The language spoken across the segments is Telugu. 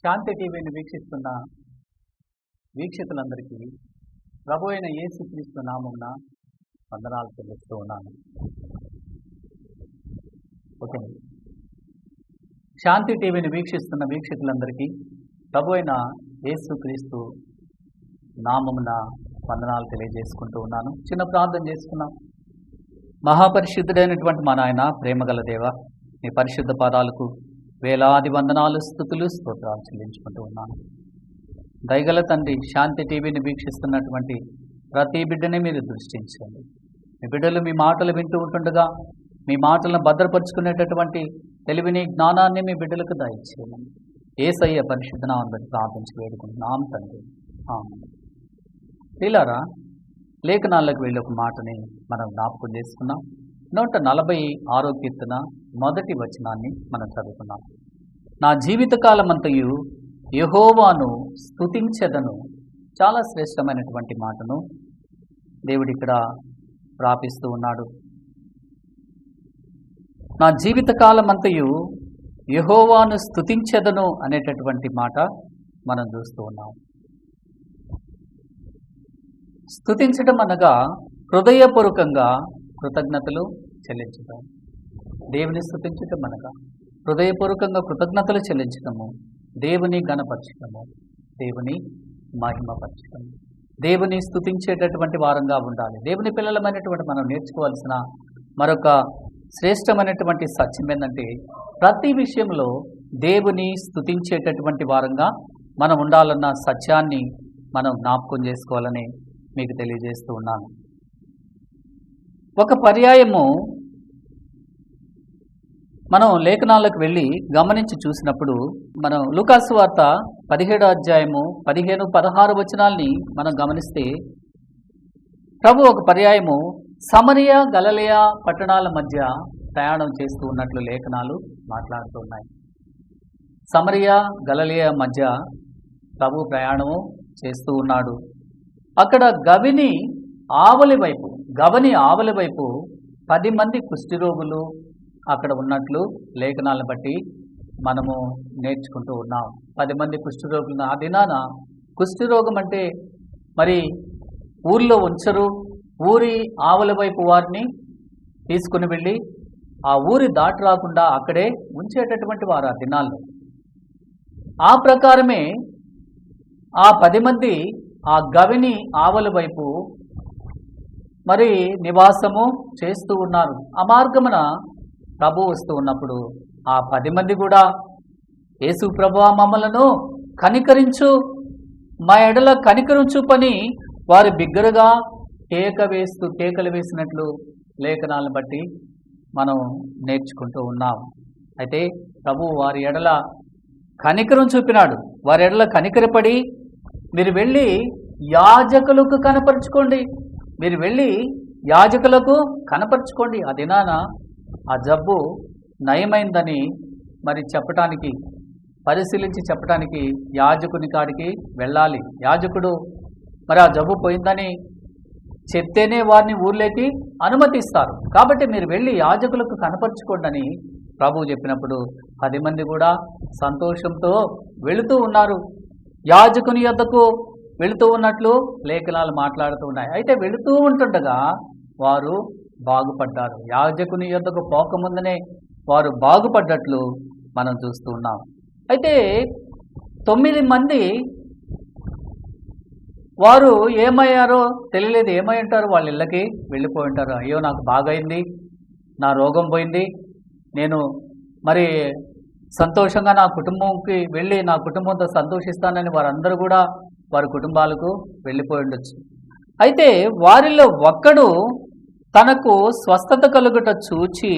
శాంతి టీవీని వీక్షిస్తున్న వీక్షకులందరికీ ప్రభు అయిన యేసుక్రీస్తు నామమున వందనాలు చెల్లిస్తూ ఉన్నాను. ఓకే, శాంతి టీవీని వీక్షిస్తున్న వీక్షకులందరికీ ప్రభు అయిన యేసుక్రీస్తు నామమున వందనాలు తెలియజేసుకుంటూ ఉన్నాను. చిన్న ప్రార్థన చేసుకున్నాం. మహాపరిశుద్ధుడైనటువంటి మా నాయన, ప్రేమగల దేవ, మీ పరిశుద్ధ పాదాలకు వేలాది వందనాలు, స్తుతులు, స్తోత్రాలు చెల్లించుకుంటూ ఉన్నాను. దయగల తండ్రి, శాంతి టీవీని వీక్షిస్తున్నటువంటి ప్రతి బిడ్డని మీరు దృష్టించండి. మీ బిడ్డలు మీ మాటలు వింటూ ఉంటుండగా మీ మాటలను భద్రపరుచుకునేటటువంటి తెలివిని, జ్ఞానాన్ని మీ బిడ్డలకు దయచేయండి. యేసయ్య పరిశుద్ధ నామమున ప్రార్థించి వేడుకుంటున్నాం తండ్రి, ఆమేన్. ప్రియులారా, లేఖనాలకు వెళ్ళి ఒక మాటని మనం జ్ఞాపకం చేసుకున్నాం. 146వ కీర్తన మొదటి వచనాన్ని మనం చదువుకున్నాం. నా జీవితకాలమంతయు యెహోవాను స్తుతించెదను. చాలా శ్రేష్టమైనటువంటి మాటను దేవుడు ఇక్కడ ప్రాపిస్తూ ఉన్నాడు. నా జీవితకాలమంతయు యెహోవాను స్తుతించెదను అనేటటువంటి మాట మనం చూస్తూ ఉన్నాం. స్తుతించడం అనగా హృదయపూర్వకంగా కృతజ్ఞతలు చెల్లించడం. దేవుని స్తుతించటం అనగా హృదయపూర్వకంగా కృతజ్ఞతలు చెల్లించడము, దేవుని ఘనపరచడము, దేవుని మహిమపరచడము, దేవుని స్తుతించేటటువంటి వారంగా ఉండాలి. దేవుని పిల్లలమైనటువంటి మనం నేర్చుకోవాల్సిన మరొక శ్రేష్టమైనటువంటి సత్యం ఏంటంటే, ప్రతి విషయంలో దేవుని స్తుతించేటటువంటి వారంగా మనం ఉండాలన్న సత్యాన్ని మనం జ్ఞాపకం చేసుకోవాలని మీకు తెలియజేస్తూ ఉన్నాను. ఒక పర్యాయము మనం లేఖనాలకు వెళ్ళి గమనించి చూసినప్పుడు, మనం లూకాసు వార్త 17వ అధ్యాయము 15, 16 వచనాల్ని మనం గమనిస్తే, ప్రభు ఒక పర్యాయము సమరియా, గలిలయ పట్టణాల మధ్య ప్రయాణం చేస్తూ ఉన్నట్లు లేఖనాలు మాట్లాడుతున్నాయి. సమరియా, గలిలయ మధ్య ప్రభు ప్రయాణము చేస్తూ ఉన్నాడు. అక్కడ గవని ఆవలి వైపు 10 మంది కుష్ఠరోగులు అక్కడ ఉన్నట్లు లేఖనాలను బట్టి మనము నేర్చుకుంటూ ఉన్నాం. 10 మంది కుష్ఠరోగులు. ఆ దినాన కుష్ఠరోగం అంటే మరి ఊర్లో ఉంచరు, ఊరి ఆవలి వైపు వారిని తీసుకుని వెళ్ళి ఆ ఊరి దాటి రాకుండా అక్కడే ఉంచేటటువంటి వారు ఆ దినాల్లో. ఆ ప్రకారమే ఆ 10 మంది ఆ గవిని ఆవలి వైపు మరి నివాసము చేస్తూ ఉన్నారు. ఆ మార్గమున ప్రభు వస్తూ ఉన్నప్పుడు ఆ 10 మంది కూడా, యేసు ప్రభువా, మమ్మలను కనికరించు, మా ఎడల కనికరం చూపని వారు బిగ్గరగా కేకలు వేసినట్లు లేఖనాలను బట్టి మనం నేర్చుకుంటూ ఉన్నాం. అయితే ప్రభు వారి ఎడల కనికరం చూపినాడు. వారి ఎడల కనికరపడి, మీరు వెళ్ళి యాజకులకు కనపరుచుకోండి, మీరు వెళ్ళి యాజకులకు కనపరుచుకోండి. ఆ దినాన ఆ జబ్బు నయమైందని మరి చెప్పటానికి, పరిశీలించి చెప్పటానికి యాజకుని కాడికి వెళ్ళాలి. యాజకుడు మరి ఆ జబ్బు పోయిందని చెప్తేనే వారిని ఊర్లోకి అనుమతిస్తారు. కాబట్టి మీరు వెళ్ళి యాజకులకు కనపరుచుకోండి అని ప్రభువు చెప్పినప్పుడు 10 మంది కూడా సంతోషంతో వెళుతూ ఉన్నారు. యాజకుని యొద్దకు వెళుతూ ఉన్నట్లు లేఖనాలు మాట్లాడుతూ ఉన్నాయి. అయితే వెళుతూ ఉంటుండగా వారు బాగుపడ్డారు. యాజకుని యొద్దకు పోకముందనే వారు బాగుపడ్డట్లు మనం చూస్తూ ఉన్నాం. అయితే 9 మంది వారు ఏమయ్యారో తెలియలేదు. ఏమై ఉంటారు? వాళ్ళ ఇళ్ళకి వెళ్ళిపోయి ఉంటారు. అయ్యో, నాకు బాగైంది, నా రోగం పోయింది, నేను మరి సంతోషంగా నా కుటుంబంకి వెళ్ళి నా కుటుంబంతో సంతోషిస్తానని వారందరూ కూడా వారి కుటుంబాలకు వెళ్ళిపోయి ఉండొచ్చు. అయితే వారిలో ఒక్కడు తనకు స్వస్థత కలుగుట చూచి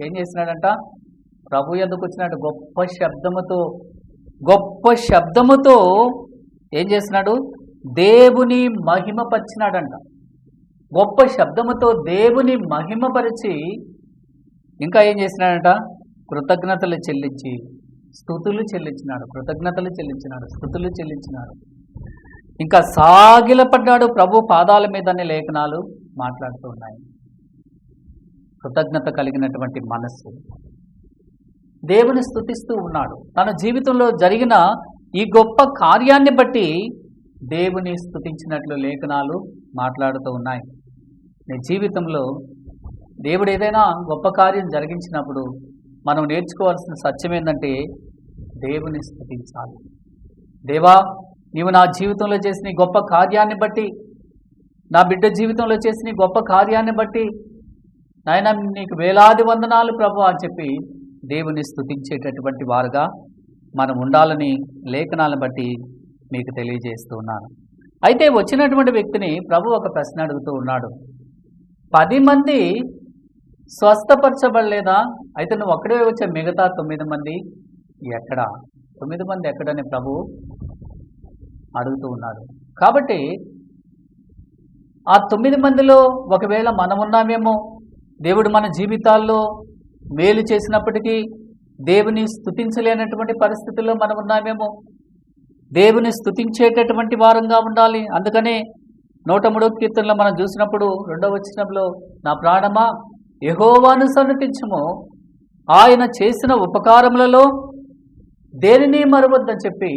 ఏం చేసినాడంట? ప్రభు యొద్దకు వచ్చినాడు. గొప్ప శబ్దముతో ఏం చేసినాడు? దేవుని మహిమపరిచినాడంట. గొప్ప శబ్దముతో దేవుని మహిమపరిచి ఇంకా ఏం చేసినాడంట? కృతజ్ఞతలు చెల్లించి స్తుతులు చెల్లించినాడు. స్తుతులు చెల్లించినాడు. ఇంకా సాగిలపడ్డాడు ప్రభు పాదాల మీదనే లేఖనాలు మాట్లాడుతూ ఉన్నాయి. కృతజ్ఞత కలిగినటువంటి మనస్సు, దేవుని స్తుతిస్తూ ఉన్నాడు. తన జీవితంలో జరిగిన ఈ గొప్ప కార్యాన్ని బట్టి దేవుని స్తుతించినట్లు లేఖనాలు మాట్లాడుతూ ఉన్నాయి. నీ జీవితంలో దేవుడు ఏదైనా గొప్ప కార్యం జరిగించినప్పుడు మనం నేర్చుకోవాల్సిన సత్యం ఏంటంటే దేవుని స్తుతించాలి. దేవా, నీవు నా జీవితంలో చేసిన గొప్ప కార్యాన్ని బట్టి, నా బిడ్డ జీవితంలో చేసిన గొప్ప కార్యాన్ని బట్టి నాయన నీకు వేలాది వందనాలు ప్రభు అని చెప్పి దేవుని స్తుతించేటటువంటి వారుగా మనం ఉండాలని లేఖనాలను బట్టి మీకు తెలియజేస్తూ ఉన్నాను. అయితే వచ్చినటువంటి వ్యక్తిని ప్రభు ఒక ప్రశ్న అడుగుతూ ఉన్నాడు. 10 మంది స్వస్థపరచబడలేదా? అయితే నువ్వు ఒక్కడే వచ్చే మిగతా 9 మంది ఎక్కడా? 9 మంది ఎక్కడని ప్రభు అడుగుతూ ఉన్నాడు. కాబట్టి ఆ 9 మందిలో ఒకవేళ మనం ఉన్నామేమో, దేవుడు మన జీవితాల్లో మేలు చేసినప్పటికీ దేవుని స్తుతించలేనటువంటి పరిస్థితుల్లో మనం ఉన్నామేమో. దేవుని స్తుతించేటటువంటి వారంగా ఉండాలి. అందుకనే 103వ కీర్తనలో మనం చూసినప్పుడు 2వ వచనంలో, నా ప్రాణమా యెహోవాను సన్నుతించుము, ఆయన చేసిన ఉపకారములలో దేనిని మరవద్దని చెప్పి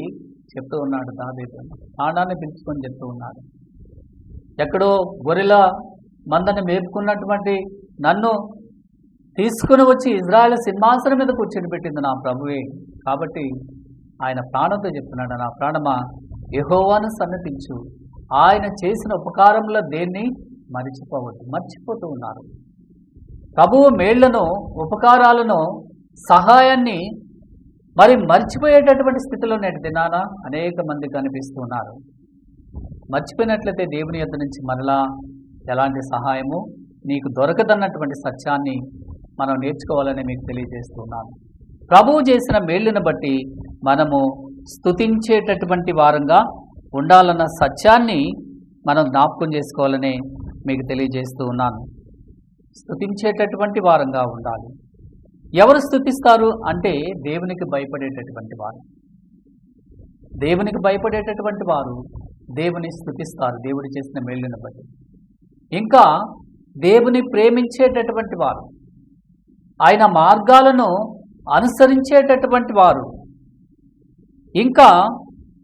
చెప్తూ ఉన్నాడు దావీదు. ప్రాణాన్ని పిలుచుకొని చెప్తూ ఉన్నాడు. ఎక్కడో గొర్రెల మందని మేపుకున్నటువంటి నన్ను తీసుకుని వచ్చి ఇజ్రాయెల్ సింహాసనం మీద కూర్చొని పెట్టింది నా ప్రభువే. కాబట్టి ఆయన ప్రాణంతో చెప్తున్నాడు, నా ప్రాణమా యెహోవాను సన్నతించు, ఆయన చేసిన ఉపకారంలో దేన్ని మర్చిపోవద్దు. మర్చిపోతూ ఉన్నారు. ప్రభువు మేళ్లను, ఉపకారాలను, సహాయాన్ని మరి మర్చిపోయేటటువంటి స్థితిలో నేటి దినాన అనేక మంది కనిపిస్తూ ఉన్నారు. మర్చిపోయినట్లయితే దేవుని యొద్ద నుంచి మరలా ఎలాంటి సహాయము నీకు దొరకదన్నటువంటి సత్యాన్ని మనం నేర్చుకోవాలని మీకు తెలియజేస్తున్నాను. ప్రభువు చేసిన మేళ్లను బట్టి మనము స్తుతించేటటువంటి వారంగా ఉండాలన్న సత్యాన్ని మనం జ్ఞాపకం చేసుకోవాలని మీకు తెలియజేస్తూ ఉన్నాను. స్తుతించేటటువంటి వారంగా ఉండాలి. ఎవరు స్తుతిస్తారు అంటే దేవునికి భయపడేటటువంటి వారు. దేవునికి భయపడేటటువంటి వారు దేవుని స్తుతిస్తారు, దేవుడు చేసిన మేళ్లను బట్టి. ఇంకా దేవుని ప్రేమించేటటువంటి వారు, ఆయన మార్గాలను అనుసరించేటటువంటి వారు, ఇంకా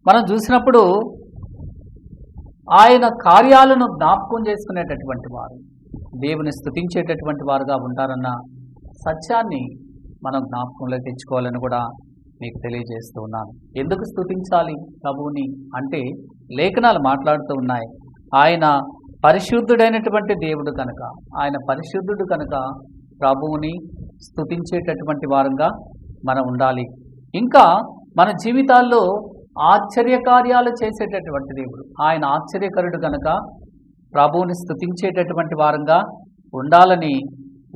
మనం చూసినప్పుడు ఆయన కార్యాలను జ్ఞాపకం చేసుకునేటటువంటి వారు దేవుని స్తుతించేటటువంటి వారుగా ఉంటారన్న సత్యాన్ని మనం జ్ఞాపకంలో తెచ్చుకోవాలని కూడా మీకు తెలియజేస్తూ ఉన్నాను. ఎందుకు స్తుతించాలి ప్రభువుని అంటే లేఖనాలు మాట్లాడుతూ ఉన్నాయి. ఆయన పరిశుద్ధుడైనటువంటి దేవుడు కనుక, ఆయన పరిశుద్ధుడు కనుక ప్రభువుని స్తుతించేటటువంటి వారంగా మనం ఉండాలి. ఇంకా మన జీవితాల్లో ఆశ్చర్యకార్యాలు చేసేటటువంటి దేవుడు, ఆయన ఆశ్చర్యకరుడు కనుక ప్రభువుని స్తుతించేటటువంటి వారంగా ఉండాలని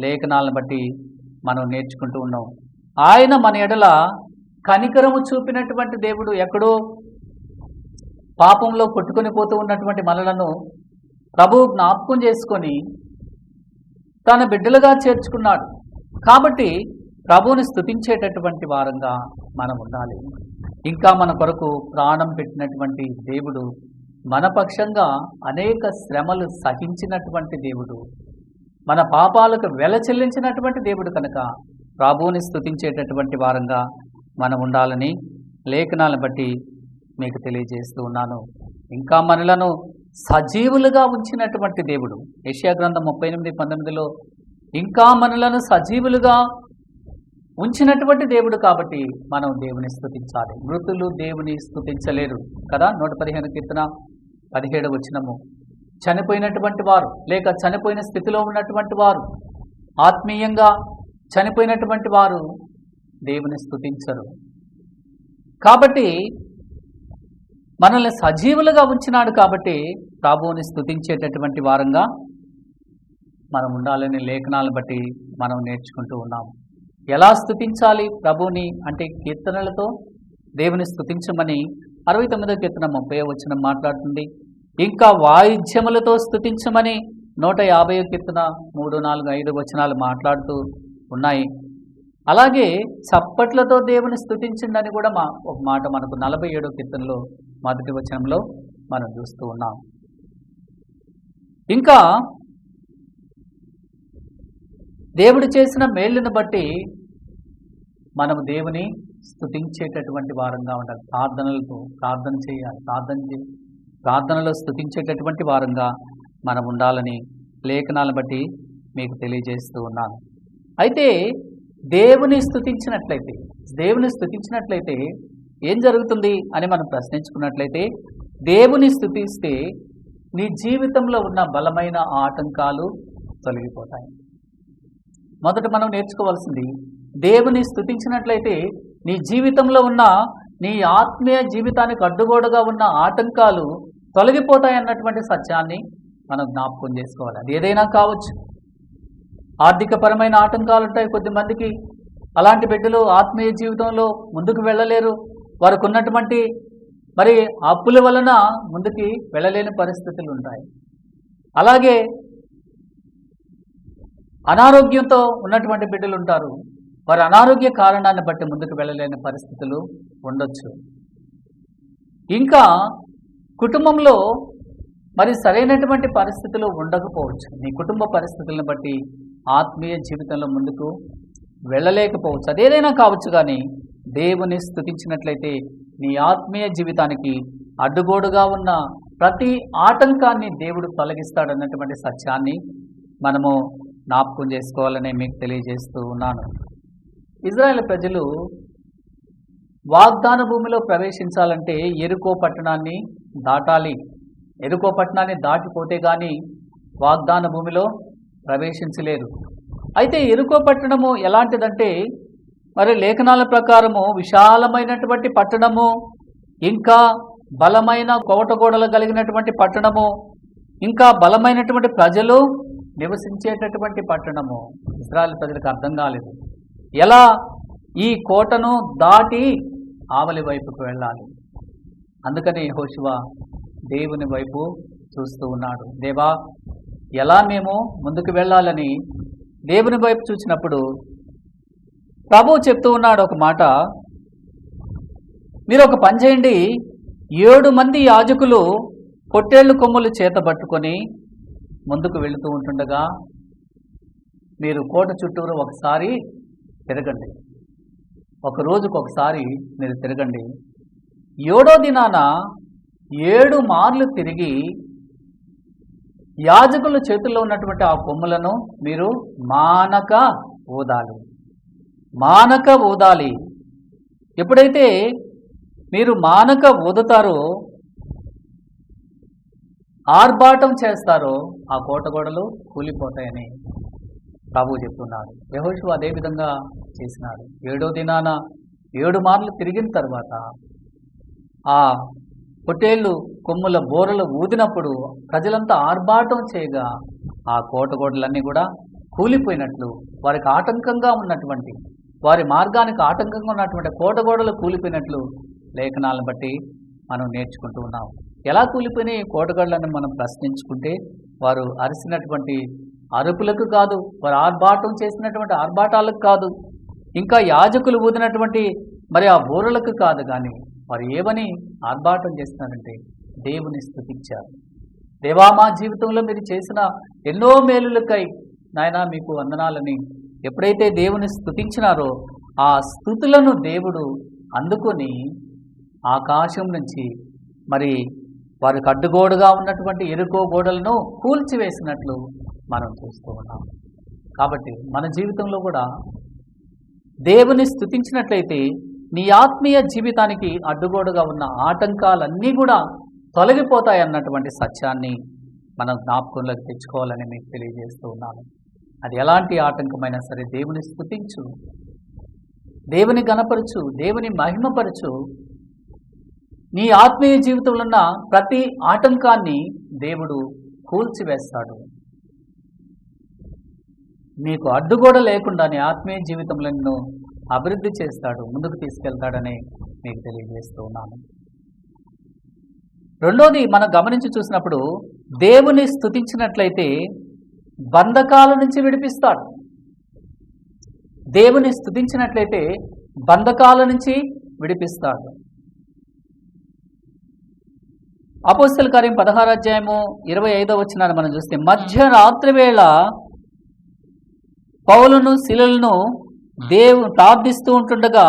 లేఖనాలను బట్టి మనం నేర్చుకుంటూ ఉన్నాం. ఆయన మన ఎడల కనికరము చూపినటువంటి దేవుడు. ఎక్కడో పాపంలో కొట్టుకొని పోతూ ఉన్నటువంటి మనలను ప్రభువు జ్ఞాపకం చేసుకొని తన బిడ్డలుగా చేర్చుకున్నాడు. కాబట్టి ప్రభువుని స్తుతించేటటువంటి వారంగా మనం ఉండాలి. ఇంకా మన కొరకు ప్రాణం పెట్టినటువంటి దేవుడు, మన పక్షంగా అనేక శ్రమలు సహించినటువంటి దేవుడు, మన పాపాలకు వెల చెల్లించినటువంటి దేవుడు కనుక ప్రభువుని స్తుతించేటటువంటి వారంగా మనం ఉండాలని లేఖనాలను బట్టి మీకు తెలియజేస్తూ ఉన్నాను. ఇంకా మనలను సజీవులుగా ఉంచినటువంటి దేవుడు, యెషయా గ్రంథం 38:19లో ఇంకా మనలను సజీవులుగా ఉంచినటువంటి దేవుడు. కాబట్టి మనం దేవుని స్తుతించాలి. మృతులు దేవుని స్తుతించలేరు కదా. 115 కీర్తన 17వ వచనము, చనిపోయినటువంటి వారు లేక చనిపోయిన స్థితిలో ఉన్నటువంటి వారు, ఆత్మీయంగా చనిపోయినటువంటి వారు దేవుని స్తుతించరు. కాబట్టి మనల్ని సజీవులుగా ఉంచినాడు. కాబట్టి ప్రభువుని స్తుతించేటటువంటి వారంగా మనం ఉండాలని లేఖనాలను బట్టి మనం నేర్చుకుంటూ ఉన్నాం. ఎలా స్తుతించాలి ప్రభువుని అంటే కీర్తనలతో దేవుని స్తుతించమని 69వ కీర్తన 30వ వచనం మాట్లాడుతుంది. ఇంకా వాయిద్యములతో స్తుతించమని 150వ కీర్తన 3, 4, 5 వచనాలు మాట్లాడుతూ ఉన్నాయి. అలాగే చప్పట్లతో దేవుని స్తుతించిందని కూడా ఒక మాట మనకు 47వ కీర్తనలో 1వ వచనంలో మనం చూస్తూ ఉన్నాం. ఇంకా దేవుడు చేసిన మేళ్లను బట్టి మనము దేవుని స్తుతించేటటువంటి వారంగా ఉండాలి. ప్రార్థనలతో ప్రార్థన చేయాలి. ప్రార్థనలో స్తుతించేటటువంటి వారంగా మనం ఉండాలని లేఖనాలను బట్టి మీకు తెలియజేస్తూ ఉన్నాను. అయితే దేవుని స్తుతించినట్లయితే ఏం జరుగుతుంది అని మనం ప్రశ్నించుకున్నట్లయితే, దేవుని స్తుతిస్తే నీ జీవితంలో ఉన్న బలమైన ఆటంకాలు తొలగిపోతాయి. మొదట మనం నేర్చుకోవాల్సింది, దేవుని స్తుతించినట్లయితే నీ జీవితంలో ఉన్న నీ ఆత్మీయ జీవితానికి అడ్డుగోడగా ఉన్న ఆటంకాలు తొలగిపోతాయి అన్నటువంటి సత్యాన్ని మనం జ్ఞాపకం చేసుకోవాలి. అది ఏదైనా కావచ్చు. ఆర్థికపరమైన ఆటంకాలు ఉంటాయి కొద్దిమందికి. అలాంటి బిడ్డలు ఆత్మీయ జీవితంలో ముందుకు వెళ్ళలేరు. వారికి ఉన్నటువంటి మరి అప్పుల వలన ముందుకి వెళ్ళలేని పరిస్థితులు ఉంటాయి. అలాగే అనారోగ్యంతో ఉన్నటువంటి బిడ్డలు ఉంటారు. వారి అనారోగ్య కారణాన్ని బట్టి ముందుకు వెళ్ళలేని పరిస్థితులు ఉండొచ్చు. ఇంకా కుటుంబంలో మరి సరైనటువంటి పరిస్థితులు ఉండకపోవచ్చు. నీ కుటుంబ పరిస్థితులను బట్టి ఆత్మీయ జీవితంలో ముందుకు వెళ్ళలేకపోవచ్చు. అదేదైనా కావచ్చు. కానీ దేవుని స్తుతించినట్లయితే నీ ఆత్మీయ జీవితానికి అడ్డుగోడుగా ఉన్న ప్రతి ఆటంకాన్ని దేవుడు తొలగిస్తాడన్నటువంటి సత్యాన్ని మనము జ్ఞాపకం చేసుకోవాలని మీకు తెలియజేస్తూ ఉన్నాను. ఇజ్రాయేల్ ప్రజలు వాగ్దాన భూమిలో ప్రవేశించాలంటే ఎరికో పట్టణాన్ని దాటాలి. ఎరికో పట్టణాన్ని దాటిపోతే కానీ వాగ్దాన భూమిలో ప్రవేశించలేరు. అయితే ఎరికో పట్టణము ఎలాంటిదంటే, మరి లేఖనాల ప్రకారము విశాలమైనటువంటి పట్టణము, ఇంకా బలమైన కోటగోడలు కలిగినటువంటి పట్టణము, ఇంకా బలమైనటువంటి ప్రజలు నివసించేటటువంటి పట్టణము. ఇశ్రాయేలు ప్రజలకు అర్థం కాలేదు, ఎలా ఈ కోటను దాటి ఆవలి వైపుకు వెళ్ళాలి. అందుకని యెహోషువ దేవుని వైపు చూస్తూ ఉన్నాడు. దేవా, ఎలా మేము ముందుకు వెళ్ళాలని దేవుని వైపు చూసినప్పుడు ప్రభువు చెప్తూ ఉన్నాడు ఒక మాట. మీరు ఒక పని చేయండి, 7 మంది యాజకులు పొట్టేళ్లు కొమ్ములు చేతబట్టుకొని ముందుకు వెళుతూ ఉంటుండగా మీరు కోట చుట్టూరు ఒకసారి తిరగండి. ఒక రోజుకు ఒకసారి మీరు తిరగండి. 7వ దినాన 7 మార్లు తిరిగి యాజకుల చేతుల్లో ఉన్నటువంటి ఆ కొమ్ములను మీరు మానక ఊదాలి. ఎప్పుడైతే మీరు మానక ఊదుతారో, ఆర్భాటం చేస్తారో, ఆ కోటగోడలు కూలిపోతాయని ప్రభువు చెప్తున్నాడు. యెహోషువ అదే విధంగా చేసినాడు. 7వ దినాన 7 మార్లు తిరిగిన తర్వాత ఆ పొట్టేళ్లు కొమ్ముల బోరలు ఊదినప్పుడు ప్రజలంతా ఆర్భాటం చేయగా ఆ కోటగోడలన్నీ కూడా కూలిపోయినట్లు, వారికి ఆటంకంగా ఉన్నటువంటి, వారి మార్గానికి ఆటంకంగా ఉన్నటువంటి కోటగోడలు కూలిపోయినట్లు లేఖనాలను బట్టి మనం నేర్చుకుంటూ ఉన్నాం. ఎలా కూలిపోయినాయి కోటగోడలను మనం ప్రశ్నించుకుంటే, వారు అరిసినటువంటి అరుపులకు కాదు, వారు ఆర్భాటం చేసినటువంటి ఆర్భాటాలకు కాదు, ఇంకా యాజకులు ఊదినటువంటి మరి ఆ బోరలకు కాదు. కానీ వారు ఏమని ఆర్భాటం చేస్తున్నారంటే దేవుని స్తుతించారు. దేవా, మా జీవితంలో మీరు చేసిన ఎన్నో మేలులకై నాయనా మీకు వందనాలని ఎప్పుడైతే దేవుని స్తుతించినారో, ఆ స్తుతులను దేవుడు అందుకొని ఆకాశం నుంచి మరి వారికి అడ్డుగోడుగా ఉన్నటువంటి ఎరుకో గోడలను కూల్చివేసినట్లు మనం చూస్తూ ఉన్నాం. కాబట్టి మన జీవితంలో కూడా దేవుని స్తుతించినట్లయితే నీ ఆత్మీయ జీవితానికి అడ్డుగోడుగా ఉన్న ఆటంకాలన్నీ కూడా తొలగిపోతాయి అన్నటువంటి సత్యాన్ని మనం జ్ఞాపకంలోకి తెచ్చుకోవాలని మీకు తెలియజేస్తూ ఉన్నాను. అది ఎలాంటి ఆటంకమైనా సరే దేవుని స్తుతించు, దేవుని గణపరచు, దేవుని మహిమపరచు. నీ ఆత్మీయ జీవితంలో ఉన్న ప్రతి ఆటంకాన్ని దేవుడు కూల్చివేస్తాడు. నీకు అడ్డుగోడ లేకుండా నీ ఆత్మీయ జీవితంలో నిన్ను అభివృద్ధి చేస్తాడు, ముందుకు తీసుకెళ్తాడని మీకు తెలియజేస్తూ ఉన్నాను. రెండోది మనం గమనించి చూసినప్పుడు, దేవుని స్తుతించినట్లయితే బంధకాల నుంచి విడిపిస్తాడు. దేవుని స్తుతించినట్లయితే బంధకాల నుంచి విడిపిస్తాడు. అపోస్తల కార్యం 16వ అధ్యాయము 25వ వచనాన్ని మనం చూస్తే, మధ్యరాత్రి వేళ పౌలును శిలలను ప్రార్థిస్తూ ఉంటుండగా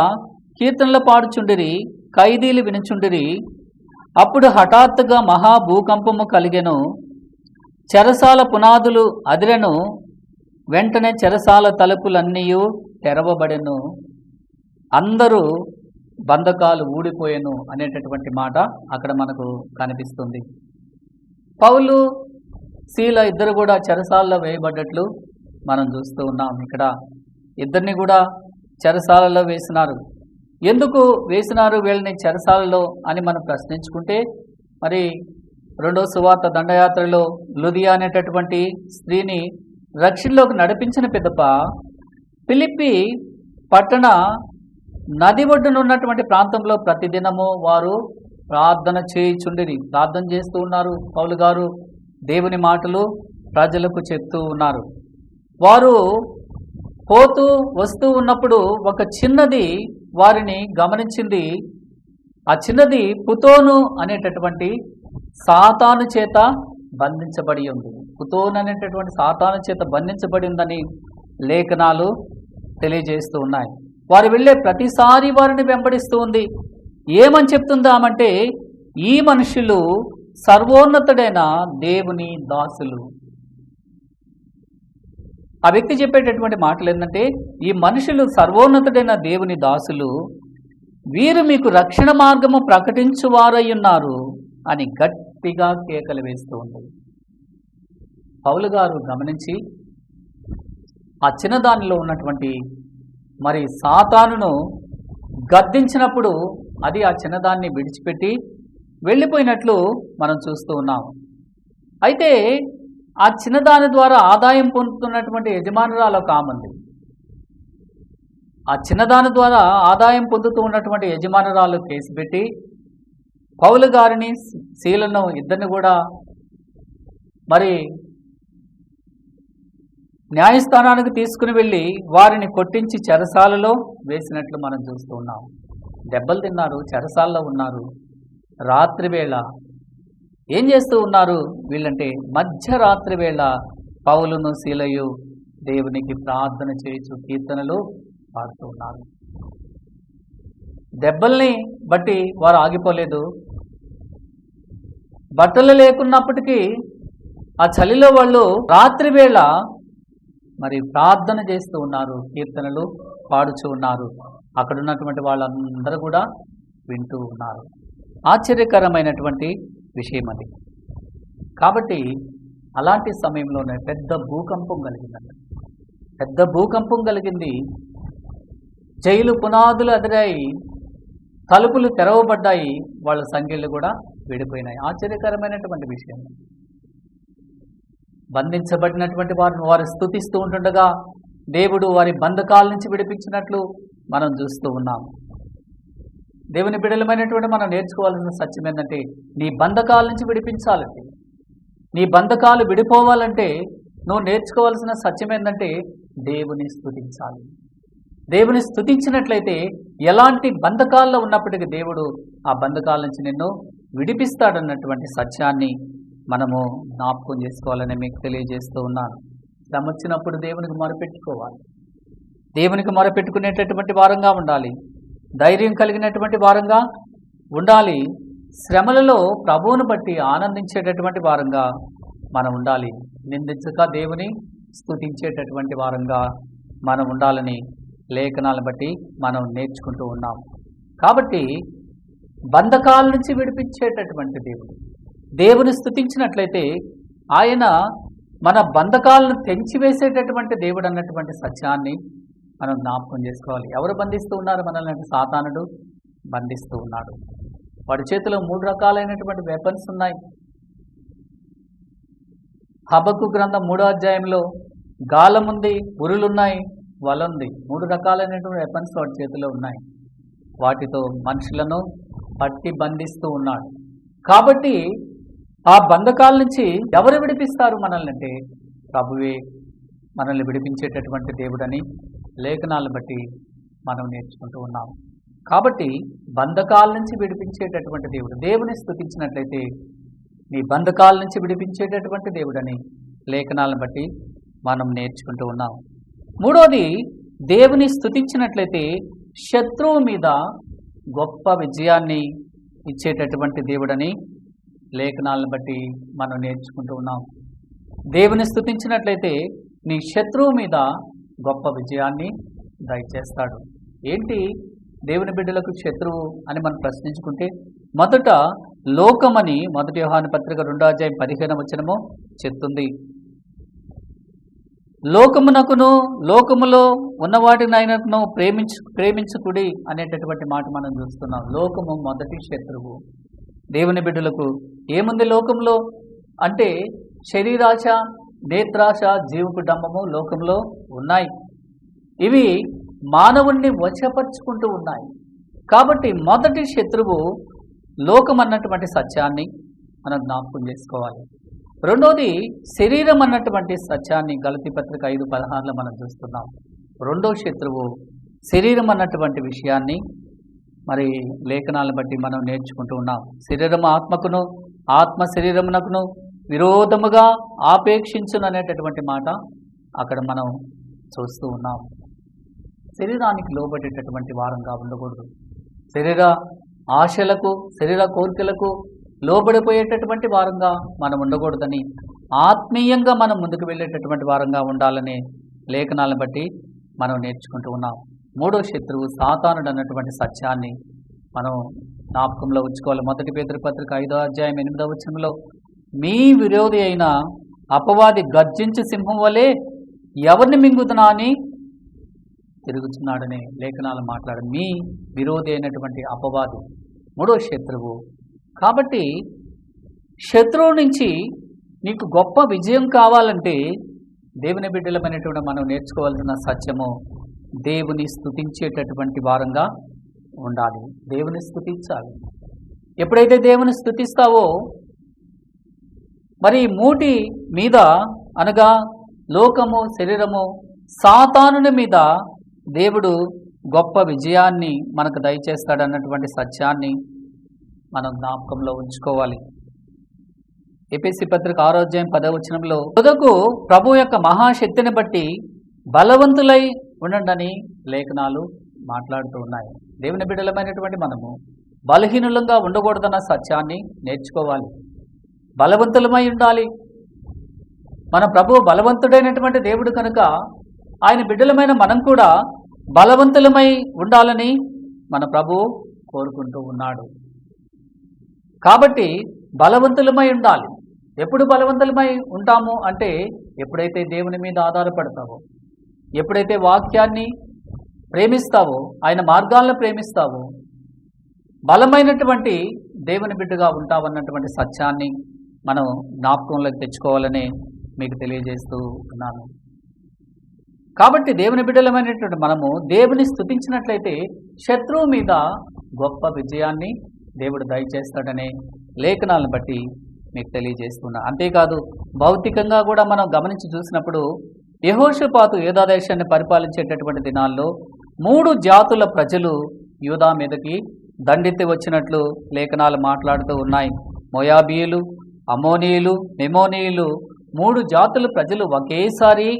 కీర్తనలు పాడుచుండిరి, ఖైదీలు వినుచుండిరి. అప్పుడు హఠాత్తుగా మహాభూకంపము కలిగెను, చెరసాల పునాదులు అదిరెను, వెంటనే చెరసాల తలుపులన్నీ తెరవబడెను, అందరూ బంధకాలు ఊడిపోయెను అనేటటువంటి మాట అక్కడ మనకు కనిపిస్తుంది. పౌలు శీల ఇద్దరు కూడా చెరసాలలో వేయబడ్డట్లు మనం చూస్తూ ఉన్నాం. ఇక్కడ ఇద్దరిని కూడా చెరసాలలో వేసినారు. ఎందుకు వేసినారు వీళ్ళని చెరసాలలో అని మనం ప్రశ్నించుకుంటే, మరి రెండో సువార్త దండయాత్రలో లుదియా అనేటటువంటి స్త్రీని రక్షణలోకి నడిపించిన పిదప ఫిలిప్పి పట్టణ నది ఒడ్డున ఉన్నటువంటి ప్రాంతంలో ప్రతిదినము వారు ప్రార్థన చేయుచుండిరి, ప్రార్థన చేస్తూ ఉన్నారు. పౌలు గారు దేవుని మాటలు ప్రజలకు చెప్తూ ఉన్నారు. వారు పోతూ వస్తూ ఉన్నప్పుడు ఒక చిన్నది వారిని గమనించింది. ఆ చిన్నది పుతోను అనేటటువంటి సాతాను చేత బంధించబడి ఉంది. పుతోను అనేటటువంటి సాతాను చేత బంధించబడి ఉందని లేఖనాలు తెలియజేస్తూ ఉన్నాయి. వారు వెళ్ళే ప్రతిసారి వారిని వెంబడిస్తూ ఉంది. ఏమని చెప్తుందామంటే, ఈ మనుషులు సర్వోన్నతుడైన దేవుని దాసులు. ఆ వ్యక్తి చెప్పేటటువంటి మాటలు ఏంటంటే, ఈ మనుషులు సర్వోన్నతుడైన దేవుని దాసులు, వీరు మీకు రక్షణ మార్గము ప్రకటించువారై ఉన్నారు అని గట్టిగా కేకలు వేస్తూ ఉంది. పౌలు గారు గమనించి ఆ చిన్నదానిలో ఉన్నటువంటి మరి సాతానును గద్దించినప్పుడు అది ఆ చిన్నదాన్ని విడిచిపెట్టి వెళ్ళిపోయినట్లు మనం చూస్తూ ఉన్నాం. అయితే ఆ చిన్నదాని ద్వారా ఆదాయం పొందుతున్నటువంటి యజమానురాలు ఒక ఆమె ఉంది. ఆ చిన్నదాని ద్వారా ఆదాయం పొందుతూ ఉన్నటువంటి యజమానురాలు కేసు పెట్టి పౌలు గారిని శీలను ఇద్దరిని కూడా మరి న్యాయస్థానానికి తీసుకుని వెళ్ళి వారిని కొట్టించి చెరసాలలో వేసినట్లు మనం చూస్తూ ఉన్నాం. దెబ్బలు తిన్నారు, చెరసాలలో ఉన్నారు. రాత్రి వేళ ఏం చేస్తూ ఉన్నారు వీళ్ళంటే, మధ్యరాత్రి వేళ పౌలును శీలయు దేవునికి ప్రార్థన చేయొచ్చు కీర్తనలు పాడుతూ ఉన్నారు. దెబ్బల్ని బట్టి వారు ఆగిపోలేదు. బట్టలు లేకున్నప్పటికీ ఆ చలిలో వాళ్ళు రాత్రి వేళ మరి ప్రార్థన చేస్తూ ఉన్నారు, కీర్తనలు పాడుచూ ఉన్నారు. అక్కడ ఉన్నటువంటి వాళ్ళందరూ కూడా వింటూ ఉన్నారు. ఆశ్చర్యకరమైనటువంటి విషయం అది. కాబట్టి అలాంటి సమయంలోనే పెద్ద భూకంపం కలిగిందండి. పెద్ద భూకంపం కలిగింది. జైలు పునాదులు అదిరాయి, తలుపులు తెరవబడ్డాయి, వాళ్ళ సంఖ్యలు కూడా విడిపోయినాయి. ఆశ్చర్యకరమైనటువంటి విషయం. బంధించబడినటువంటి వారు స్తుతిస్తూ ఉంటుండగా దేవుడు వారి బంధకాల నుంచి విడిపించినట్లు మనం చూస్తూ ఉన్నాం. దేవుని బిడ్డలమైనటువంటి మనం నేర్చుకోవాల్సిన సత్యం ఏంటంటే, నీ బంధకాల నుంచి విడిపించాలంటే, నీ బంధకాలు విడిపోవాలంటే నువ్వు నేర్చుకోవాల్సిన సత్యం ఏంటంటే దేవుని స్తుతించాలి. దేవుని స్తుతించినట్లయితే ఎలాంటి బంధకాల్లో ఉన్నప్పటికీ దేవుడు ఆ బంధకాల నుంచి నిన్ను విడిపిస్తాడన్నటువంటి సత్యాన్ని మనము జ్ఞాపకం చేసుకోవాలని మీకు తెలియజేస్తూ ఉన్నాను. శ్రమ వచ్చినప్పుడు దేవునికి మొరపెట్టుకోవాలి. దేవునికి మొరపెట్టుకునేటటువంటి వారంగా ఉండాలి. ధైర్యం కలిగినటువంటి వారంగా ఉండాలి. శ్రమలలో ప్రభువును బట్టి ఆనందించేటటువంటి వారంగా మనం ఉండాలి. నిందించక దేవుని స్తుతించేటటువంటి వారంగా మనం ఉండాలని లేఖనాలను బట్టి మనం నేర్చుకుంటూ ఉన్నాం. కాబట్టి బంధకాల నుంచి విడిపించేటటువంటి దేవుని స్తుతించినట్లయితే ఆయన మన బంధకాలను తెంచివేసేటటువంటి దేవుడు అన్నటువంటి సత్యాన్ని మనం జ్ఞాపకం చేసుకోవాలి. ఎవరు బంధిస్తూ ఉన్నారు మనల్ని అంటే, సాతానుడు బంధిస్తూ ఉన్నాడు. వాడి చేతిలో 3 రకాలైనటువంటి వెపన్స్ ఉన్నాయి. హబక్కు గ్రంథం 3వ అధ్యాయంలో గాలం ఉంది, ఉరులున్నాయి, వల ఉంది. 3 రకాలైనటువంటి వెపన్స్ వాడి చేతిలో ఉన్నాయి. వాటితో మనుషులను పట్టి బంధిస్తూ ఉన్నాడు. కాబట్టి ఆ బంధకాల నుంచి ఎవరు విడిపిస్తారు మనల్ని అంటే, ప్రభువే మనల్ని విడిపించేటటువంటి దేవుడని లేఖనాలను బట్టి మనం నేర్చుకుంటూ ఉన్నాం. కాబట్టి బంధకాల నుంచి విడిపించేటటువంటి దేవుడు. దేవుని స్తుతించినట్లయితే నీ బంధకాల నుంచి విడిపించేటటువంటి దేవుడని లేఖనాలను బట్టి మనం నేర్చుకుంటూ ఉన్నాం. మూడోది, దేవుని స్తుతించినట్లయితే శత్రువు మీద గొప్ప విజయాన్ని ఇచ్చేటటువంటి దేవుడని లేఖనాలను బట్టి మనం నేర్చుకుంటూ ఉన్నాం. దేవుని స్తుతించినట్లయితే నీ శత్రువు మీద గొప్ప విజయాన్ని దయచేస్తాడు. ఏంటి దేవుని బిడ్డలకు శత్రువు అని మనం ప్రశ్నించుకుంటే, మొదట లోకమని 1 యోహాను పత్రిక 2:15 చెప్తుంది. లోకమునకును లోకములో ఉన్నవాటినైనను ప్రేమించుకుడి అనేటటువంటి మాట మనం చూస్తున్నాం. లోకము మొదటి శత్రువు. దేవుని బిడ్డలకు ఏముంది లోకంలో అంటే శరీరాశ, నేత్రాశ, జీవపు డంబము లోకంలో ఉన్నాయి. ఇవి మానవుణ్ణి వశపరుచుకుంటూ ఉన్నాయి. కాబట్టి మొదటి శత్రువు లోకం అన్నటువంటి సత్యాన్ని మనం జ్ఞాపకం చేసుకోవాలి. రెండోది శరీరం అన్నటువంటి సత్యాన్ని గలతీ పత్రిక 5:16 మనం చూస్తున్నాం. రెండో శత్రువు శరీరం అన్నటువంటి విషయాన్ని మరి లేఖనాలను బట్టి మనం నేర్చుకుంటూ ఉన్నాం. శరీరం ఆత్మకును, ఆత్మ శరీరమునకును విరోధముగా ఆపేక్షించును అనేటటువంటి మాట అక్కడ మనం చూస్తూ ఉన్నాం. శరీరానికి లోబడేటటువంటి వారంగా ఉండకూడదు. శరీర ఆశలకు, శరీర కోరికలకు లోబడిపోయేటటువంటి వారంగా మనం ఉండకూడదని, ఆత్మీయంగా మనం ముందుకు వెళ్ళేటటువంటి వారంగా ఉండాలనే లేఖనాలను బట్టి మనం నేర్చుకుంటూ ఉన్నాం. మూడో శత్రువు సాతానుడు అన్నటువంటి సత్యాన్ని మనం జ్ఞాపకంలో ఉంచుకోవాలి. 1 పేతురు పత్రిక 5:8 మీ విరోధి అయిన అపవాది గర్జించు సింహం వలె ఎవరిని మింగుతున్నా అని తిరుగుతున్నాడనే లేఖనాలు మాట్లాడు. మీ విరోధి అయినటువంటి అపవాది మూడో శత్రువు. కాబట్టి శత్రువు నుంచి నీకు గొప్ప విజయం కావాలంటే దేవుని బిడ్డలమైనటువంటి మనం నేర్చుకోవాల్సిన సత్యము దేవుని స్తుతించేటటువంటి వారంగా ఉండాలి. దేవుని స్తుతించాలి. ఎప్పుడైతే దేవుని స్తుతిస్తావో మరి మూటి మీద అనగా లోకము, శరీరము, సాతానుని మీద దేవుడు గొప్ప విజయాన్ని మనకు దయచేస్తాడన్నటువంటి సత్యాన్ని మనం జ్ఞాపకంలో ఉంచుకోవాలి. ఎఫెసీ పత్రిక 6:10 తుదకు ప్రభు యొక్క మహాశక్తిని బట్టి బలవంతులై ఉండండి లేఖనాలు మాట్లాడుతూ ఉన్నాయి. దేవుని బిడ్డలమైనటువంటి మనము బలహీనులంగా ఉండకూడదన్న సత్యాన్ని నేర్చుకోవాలి. బలవంతులమై ఉండాలి. మన ప్రభు బలవంతుడైనటువంటి దేవుడు కనుక ఆయన బిడ్డలమైన మనం కూడా బలవంతులమై ఉండాలని మన ప్రభు కోరుకుంటూ ఉన్నాడు. కాబట్టి బలవంతులమై ఉండాలి. ఎప్పుడు బలవంతులమై ఉంటాము అంటే ఎప్పుడైతే దేవుని మీద ఆధారపడతావో, ఎప్పుడైతే వాక్యాన్ని ప్రేమిస్తావో, ఆయన మార్గాలను ప్రేమిస్తావో, బలమైనటువంటి దేవుని బిడ్డగా ఉంటావన్నటువంటి సత్యాన్ని మనం జ్ఞాపకంలోకి తెచ్చుకోవాలని మీకు తెలియజేస్తూ ఉన్నాను. కాబట్టి దేవుని బిడ్డలమైనటువంటి మనము దేవుని స్తుతించినట్లయితే శత్రువు మీద గొప్ప విజయాన్ని దేవుడు దయచేస్తాడనే లేఖనాలను బట్టి మీకు తెలియజేస్తున్నా. అంతేకాదు భౌతికంగా కూడా మనం గమనించి చూసినప్పుడు యెహోషాపాతు యూదా దేశాన్ని పరిపాలించేటటువంటి దినాల్లో 3 జాతుల ప్రజలు యూదా మీదకి దండెత్తి వచ్చినట్లు లేఖనాలు మాట్లాడుతూ ఉన్నాయి. మోయాబీయులు, అమోనీయులు, మెమోనీయులు 3 జాతుల ప్రజలు ఒకేసారి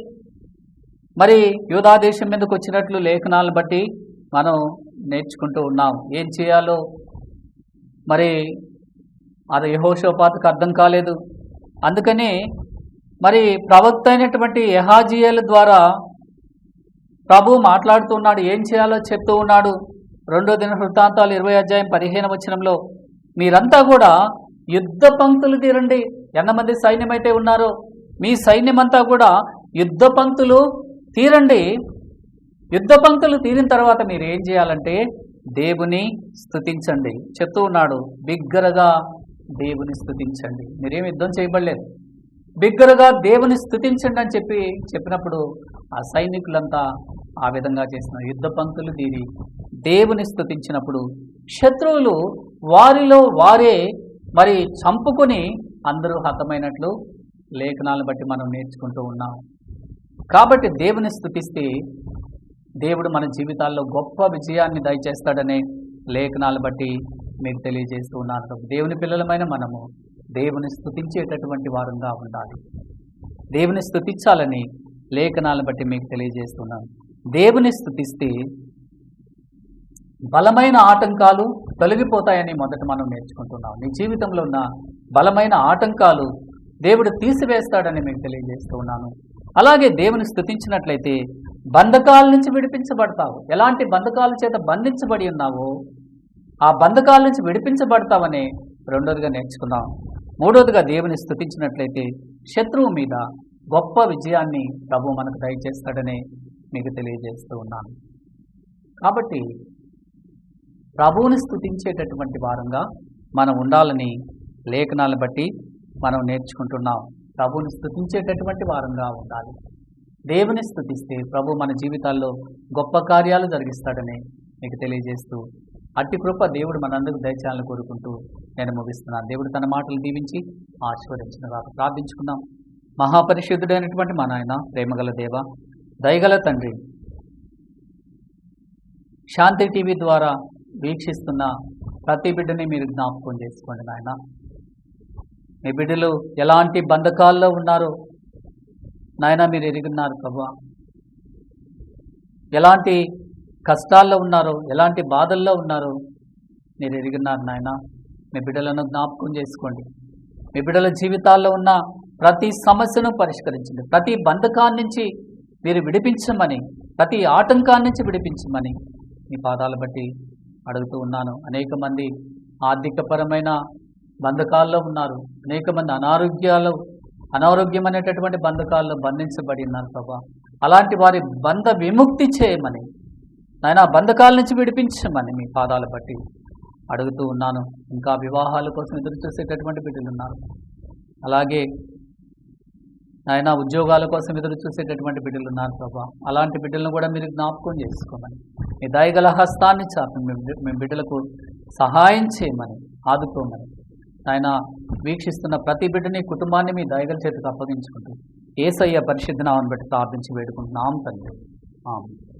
మరి యూదా దేశం మీదకి వచ్చినట్లు లేఖనాలను బట్టి మనం నేర్చుకుంటూ ఉన్నాం. ఏం చేయాలో మరి అది యెహోషాపాతుకు అర్థం కాలేదు. అందుకని మరి ప్రవక్త అయినటువంటి యెహాజీయేలు ద్వారా ప్రభు మాట్లాడుతున్నాడు. ఏం చేయాలో చెప్తూ ఉన్నాడు. 2 దినవృత్తాంతాలు 20:15 మీరంతా కూడా యుద్ధ పంక్తులు తీరండి. ఎంతమంది సైన్యం అయితే ఉన్నారో మీ సైన్యమంతా కూడా యుద్ధ పంక్తులు తీరండి. యుద్ధ పంక్తులు తీరిన తర్వాత మీరు ఏం చేయాలంటే దేవుని స్తుతించండి చెప్తూ ఉన్నాడు. బిగ్గరగా దేవుని స్తుతించండి. మీరేం యుద్ధం చేయబడలేదు, బిగ్గరగా దేవుని స్తుతించండి అని చెప్పినప్పుడు ఆ సైనికులంతా ఆ విధంగా చేస్తున్నారు. యుద్ధ పంక్తులు తీరి దేవుని స్తుతించినప్పుడు శత్రువులు వారిలో వారే మరి చంపుకొని అందరూ హతమైనట్లు లేఖనాలను బట్టి మనం నేర్చుకుంటూ ఉన్నాం. కాబట్టి దేవుని స్తుతిస్తే దేవుడు మన జీవితాల్లో గొప్ప విజయాన్ని దయచేస్తాడనే లేఖనాలు బట్టి మీకు తెలియజేస్తూ ఉన్నాను. దేవుని పిల్లలమైన మనము దేవుని స్తుతించేటటువంటి వారంగా ఉండాలి. దేవుని స్తుతించాలని లేఖనాలను బట్టి మీకు తెలియజేస్తున్నాను. దేవుని స్తుతిస్తే బలమైన ఆటంకాలు తొలగిపోతాయని మొదట మనం నేర్చుకుంటున్నాం. నీ జీవితంలో ఉన్న బలమైన ఆటంకాలు దేవుడు తీసివేస్తాడని మీకు తెలియజేస్తూ ఉన్నాను. అలాగే దేవుని స్తుతించినట్లయితే బంధకాల నుంచి విడిపించబడతావు. ఎలాంటి బంధకాల చేత బంధించబడి ఉన్నావో ఆ బంధకాల నుంచి విడిపించబడతావని రెండోదిగా నేర్చుకున్నాం. మూడోదిగా దేవుని స్తుతించినట్లయితే శత్రువు మీద గొప్ప విజయాన్ని ప్రభు మనకు దయచేస్తాడని మీకు తెలియజేస్తూ ఉన్నాను. కాబట్టి ప్రభువుని స్తుతించేటటువంటి వారంగా మనం ఉండాలని లేఖనాలను బట్టి మనం నేర్చుకుంటున్నాం. ప్రభువుని స్తుతించేటటువంటి వారంగా ఉండాలి. దేవుని స్తుతిస్తే ప్రభు మన జీవితాల్లో గొప్ప కార్యాలు జరిగిస్తాడని మీకు తెలియజేస్తూ అట్టి కృప దేవుడు మనందరికీ దయచేయాలని కోరుకుంటూ నేను ముగిస్తున్నాను. దేవుడు తన మాటలు దీవించి ఆశీర్వదించిన వారు ప్రార్థించుకుందాం. మహాపరిశుద్ధుడైనటువంటి మా నాయన, ప్రేమగల దేవ, దయగల తండ్రి, శాంతి టీవీ ద్వారా వీక్షిస్తున్న ప్రతి బిడ్డని మీరు జ్ఞాపకం చేసుకోండి నాయన. మీ బిడ్డలు ఎలాంటి బంధకాల్లో ఉన్నారో నాయన మీరు ఎరుగున్నారు ప్రభా. ఎలాంటి కష్టాల్లో ఉన్నారో, ఎలాంటి బాధల్లో ఉన్నారో మీరు ఎరుగున్నారు నాయన. మీ బిడ్డలను జ్ఞాపకం చేసుకోండి. మీ బిడ్డల జీవితాల్లో ఉన్న ప్రతి సమస్యను పరిష్కరించండి. ప్రతి బంధకాన్ని నుంచి మీరు విడిపించమని, ప్రతి ఆటంకాన్ని నుంచి విడిపించమని మీ పాదాలు బట్టి అడుగుతూ ఉన్నాను. అనేక మంది ఆర్థికపరమైన బంధకాల్లో ఉన్నారు. అనేక మంది అనారోగ్యం అనేటటువంటి బంధకాల్లో బంధించబడి ఉన్నారు ప్రభా. అలాంటి వారి బంధ విముక్తి చేయమని నాయన, బంధకాల నుంచి విడిపించమని మీ పాదాలు బట్టి అడుగుతూ ఉన్నాను. ఇంకా వివాహాల కోసం ఎదురు చూసేటటువంటి బిడ్డలు ఉన్నారు. అలాగే నాయన ఉద్యోగాల కోసం ఎదురు చూసేటటువంటి బిడ్డలు ఉన్నారు ప్రభా. అలాంటి బిడ్డలను కూడా మీరు జ్ఞాపకం చేసుకోమని, మీ దయగల హస్తాన్ని చాపి మేము బిడ్డలకు సహాయం చేయమని, ఆదుకోమని నాయన, వీక్షిస్తున్న ప్రతి బిడ్డని, కుటుంబాన్ని మీ దయగల చేతికి అప్పగించుకుంటూ యేసయ్య పరిశుద్ధ నామమును బట్టి ప్రార్థించి వేడుకుంటున్నాం తండ్రి. ఆమేన్.